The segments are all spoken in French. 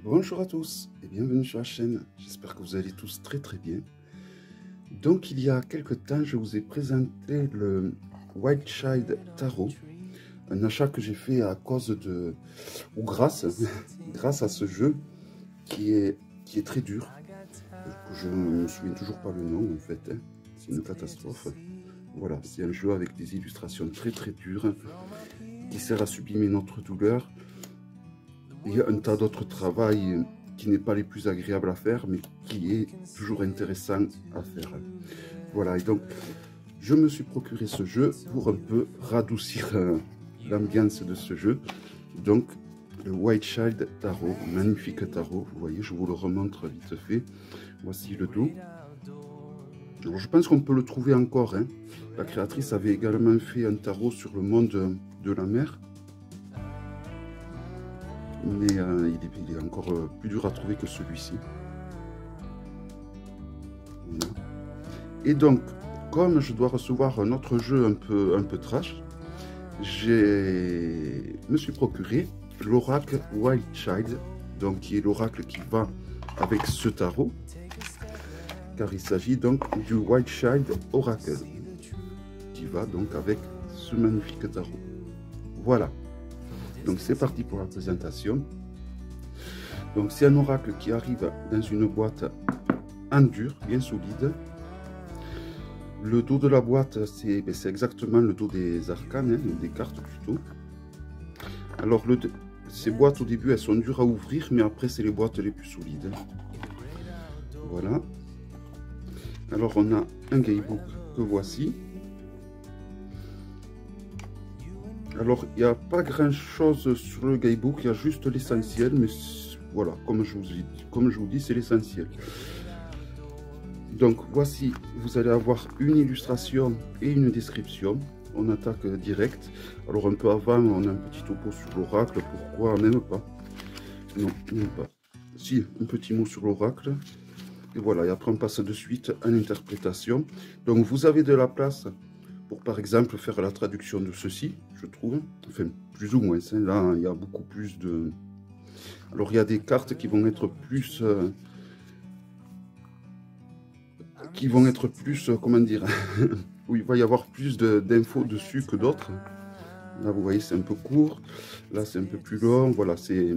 Bonjour à tous et bienvenue sur la chaîne, j'espère que vous allez tous très bien. Donc il y a quelques temps je vous ai présenté le Wild Child Tarot, un achat que j'ai fait à cause de, ou grâce, grâce à ce jeu qui est très dur, je ne me souviens toujours pas le nom en fait, hein. C'est une catastrophe. Voilà, c'est un jeu avec des illustrations très dures qui sert à sublimer notre douleur. Il y a un tas d'autres travail qui n'est pas les plus agréables à faire, mais qui est toujours intéressant à faire. Voilà, et donc je me suis procuré ce jeu pour un peu radoucir l'ambiance de ce jeu. Donc le White Child Tarot, magnifique tarot, vous voyez, je vous le remontre vite fait. Voici le dos. Alors, je pense qu'on peut le trouver encore, hein. La créatrice avait également fait un tarot sur le monde de la mer. Mais il est encore plus dur à trouver que celui-ci. Voilà. Et donc, comme je dois recevoir un autre jeu un peu trash, je me suis procuré l'oracle Wild Child, donc qui est l'oracle qui va avec ce tarot, car il s'agit donc du Wild Child Oracle, qui va donc avec ce magnifique tarot. Voilà. Donc c'est parti pour la présentation. Donc c'est un oracle qui arrive dans une boîte en dur, bien solide. Le dos de la boîte, c'est exactement le dos des arcanes, hein, des cartes plutôt. Alors ces boîtes au début elles sont dures à ouvrir, mais après c'est les boîtes les plus solides. Voilà. Alors on a un guidebook que voici. Alors il n'y a pas grand chose sur le guidebook, il y a juste l'essentiel, mais voilà, comme je vous dis, c'est l'essentiel. Donc voici, vous allez avoir une illustration et une description. On attaque direct. Alors un peu avant, on a un petit topo sur l'oracle. Pourquoi? Même pas. Non, même pas. Si, un petit mot sur l'oracle. Et voilà, et après on passe de suite à l'interprétation. Donc vous avez de la place pour par exemple faire la traduction de ceci, je trouve. Enfin, plus ou moins. Là, il y a beaucoup plus de... Alors il y a des cartes qui vont être plus... comment dire, où il va y avoir plus d'infos dessus que d'autres. Là, vous voyez, c'est un peu court. Là, c'est un peu plus long. Voilà, c'est...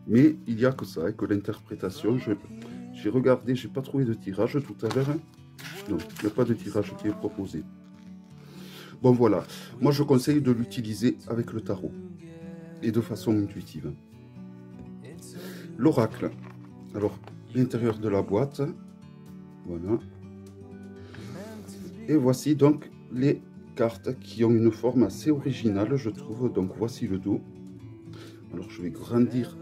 Mais il n'y a que ça, que l'interprétation. J'ai regardé, j'ai pas trouvé de tirage tout à l'heure. Non, il n'y a pas de tirage qui est proposé. Bon, voilà. Moi, je conseille de l'utiliser avec le tarot. Et de façon intuitive. L'oracle. Alors, l'intérieur de la boîte. Voilà. Et voici donc les cartes qui ont une forme assez originale, je trouve. Donc voici le dos. Alors je vais grandir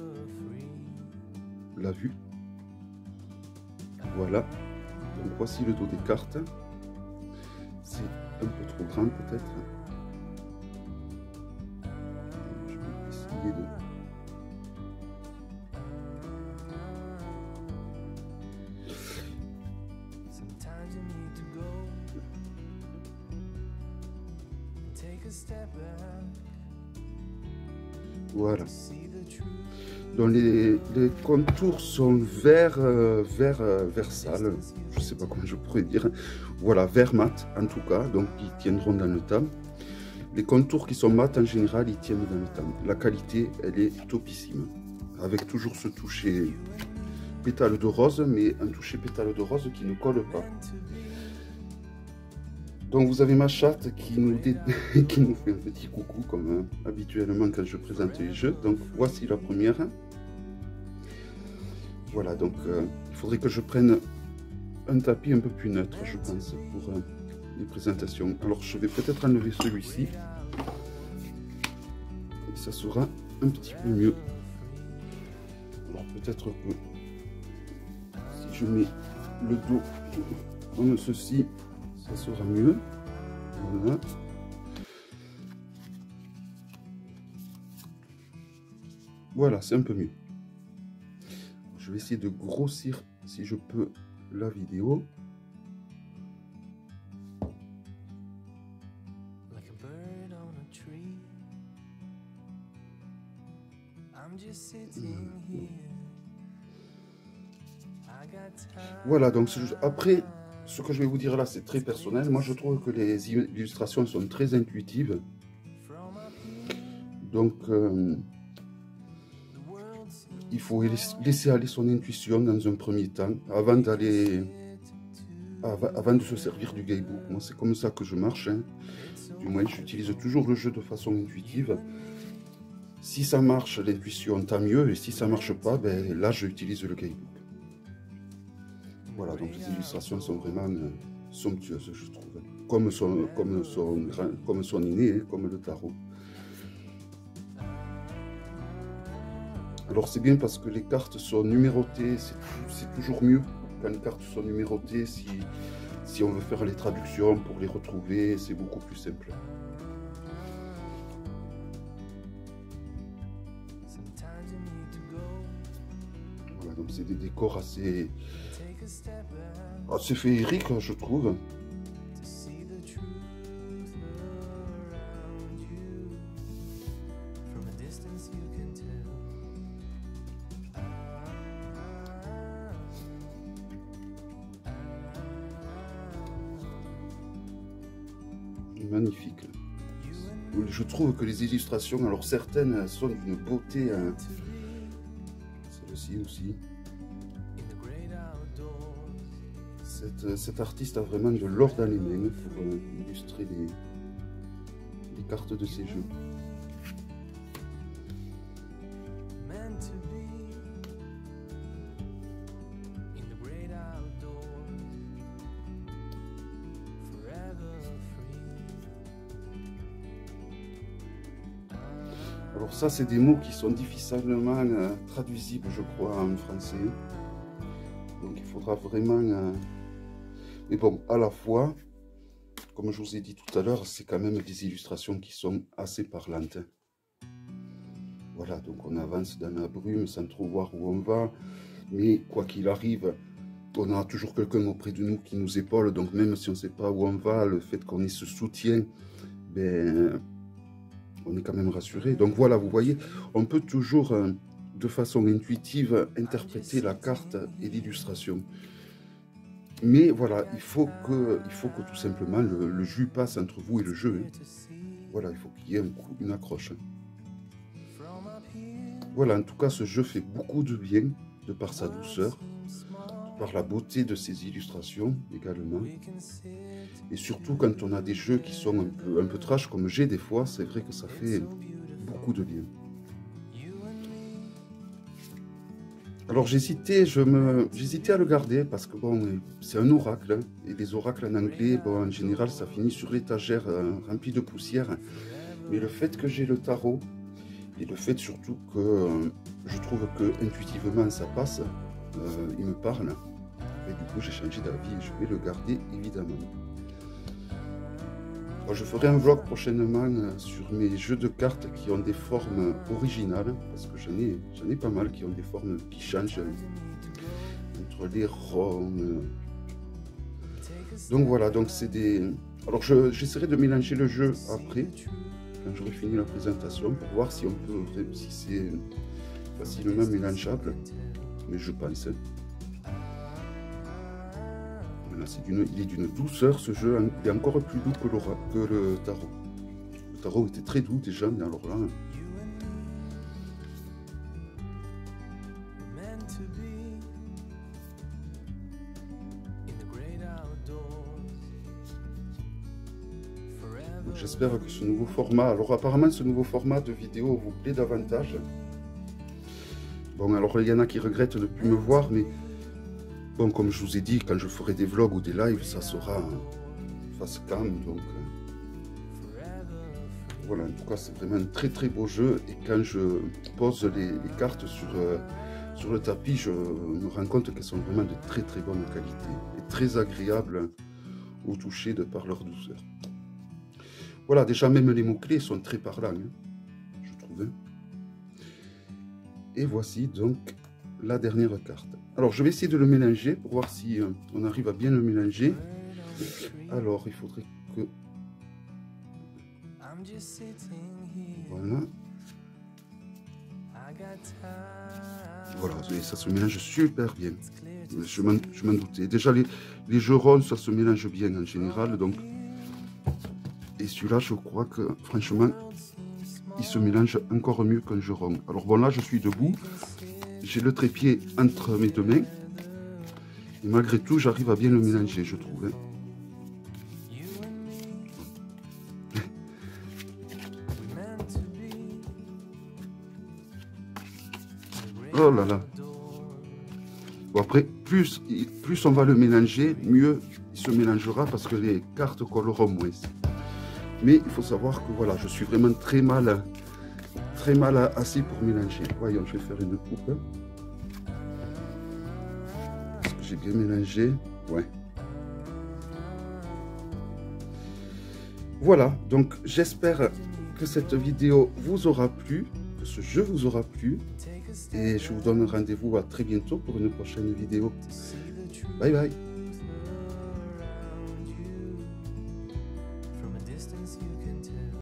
la vue. Voilà. Donc voici le dos des cartes. C'est un peu trop grand peut-être. Je vais essayer de... Voilà. Donc les contours sont vert sale, je sais pas comment je pourrais dire. Voilà, vert mat en tout cas, donc ils tiendront dans le temps. Les contours qui sont mat en général, ils tiennent dans le temps. La qualité, elle est topissime. Avec toujours ce toucher pétale de rose, mais un toucher pétale de rose qui ne colle pas. Donc vous avez ma chatte qui nous fait un petit coucou comme habituellement quand je présente les jeux. Donc voici la première. Voilà, donc il faudrait que je prenne un tapis un peu plus neutre, je pense, pour les présentations. Alors je vais peut-être enlever celui-ci. Et ça sera un petit peu mieux. Alors peut-être que si je mets le dos comme ceci, ça sera mieux. Voilà. Voilà, c'est un peu mieux. Je vais essayer de grossir, si je peux, la vidéo. Voilà, donc après, ce que je vais vous dire là, c'est très personnel. Moi, je trouve que les illustrations sont très intuitives. Donc, il faut laisser aller son intuition dans un premier temps, avant de se servir du guidebook. Moi, c'est comme ça que je marche. Hein. Du moins, j'utilise toujours le jeu de façon intuitive. Si ça marche, l'intuition, tant mieux. Et si ça marche pas, ben, là, j'utilise le guidebook. Voilà, donc les illustrations sont vraiment somptueuses, je trouve. Comme son inné, hein, comme le tarot. Alors c'est bien parce que les cartes sont numérotées, c'est toujours mieux quand les cartes sont numérotées. Si on veut faire les traductions pour les retrouver, c'est beaucoup plus simple. Voilà, donc c'est des décors assez féeriques, je trouve. Magnifique. Je trouve que les illustrations, alors certaines sont d'une beauté, hein. Celle-ci aussi. Cet artiste a vraiment de l'or dans les mains pour illustrer les cartes de ses jeux. Alors ça, c'est des mots qui sont difficilement traduisibles, je crois, en français. Donc il faudra vraiment... Mais bon, à la fois, comme je vous ai dit tout à l'heure, c'est quand même des illustrations qui sont assez parlantes. Voilà, donc on avance dans la brume sans trop voir où on va. Mais quoi qu'il arrive, on a toujours quelqu'un auprès de nous qui nous épaule. Donc même si on ne sait pas où on va, le fait qu'on ait ce soutien, ben... on est quand même rassuré. Donc voilà, vous voyez, on peut toujours de façon intuitive interpréter la carte et l'illustration. Mais voilà, il faut que tout simplement le jus passe entre vous et le jeu. Hein. Voilà, il faut qu'il y ait une accroche. Voilà, en tout cas, ce jeu fait beaucoup de bien de par sa douceur, de par la beauté de ses illustrations également. Et surtout quand on a des jeux qui sont un peu trash comme j'ai des fois, c'est vrai que ça fait beaucoup de bien. Alors j'hésitais à le garder parce que bon, c'est un oracle, hein, et les oracles en anglais, bon, en général, ça finit sur l'étagère remplie de poussière. Mais le fait que j'ai le tarot, et le fait surtout que je trouve que intuitivement ça passe, il me parle. Et du coup, j'ai changé d'avis et je vais le garder évidemment. Alors, je ferai un vlog prochainement sur mes jeux de cartes qui ont des formes originales, parce que j'en ai pas mal qui ont des formes qui changent entre les ronds. Donc voilà, donc c'est des... Alors j'essaierai de mélanger le jeu après, quand j'aurai fini la présentation, pour voir si c'est facilement mélangeable, mais je pense. Il est d'une douceur ce jeu, il est encore plus doux que le tarot. Le tarot était très doux déjà, mais alors là... J'espère que ce nouveau format... Alors apparemment ce nouveau format de vidéo vous plaît davantage. Bon, alors il y en a qui regrettent de ne plus me voir, mais... Bon, comme je vous ai dit, quand je ferai des vlogs ou des lives, ça sera face cam, donc voilà, en tout cas c'est vraiment un très très beau jeu, et quand je pose les cartes sur le tapis, je me rends compte qu'elles sont vraiment de très très bonne qualité, et très agréables au toucher de par leur douceur. Voilà, déjà même les mots-clés sont très parlants, hein, je trouve. Et voici donc la dernière carte. Alors je vais essayer de le mélanger pour voir si on arrive à bien le mélanger. Alors il faudrait que... Voilà. Voilà, et ça se mélange super bien. Je m'en doutais. Déjà, les jeux ronds, ça se mélange bien en général. Donc. Et celui-là, je crois que, franchement, il se mélange encore mieux qu'un jeu rond. Alors bon, là, je suis debout. J'ai le trépied entre mes deux mains. Et malgré tout, j'arrive à bien le mélanger, je trouve. Hein. Oh là là. Bon, après, plus on va le mélanger, mieux il se mélangera parce que les cartes colleront moins. Mais il faut savoir que voilà, je suis vraiment très mal assis pour mélanger. Voyons, je vais faire une coupe. Est-ce que j'ai bien mélangé? Ouais. Voilà, donc j'espère que cette vidéo vous aura plu, que ce jeu vous aura plu. Et je vous donne rendez-vous à très bientôt pour une prochaine vidéo. Bye bye.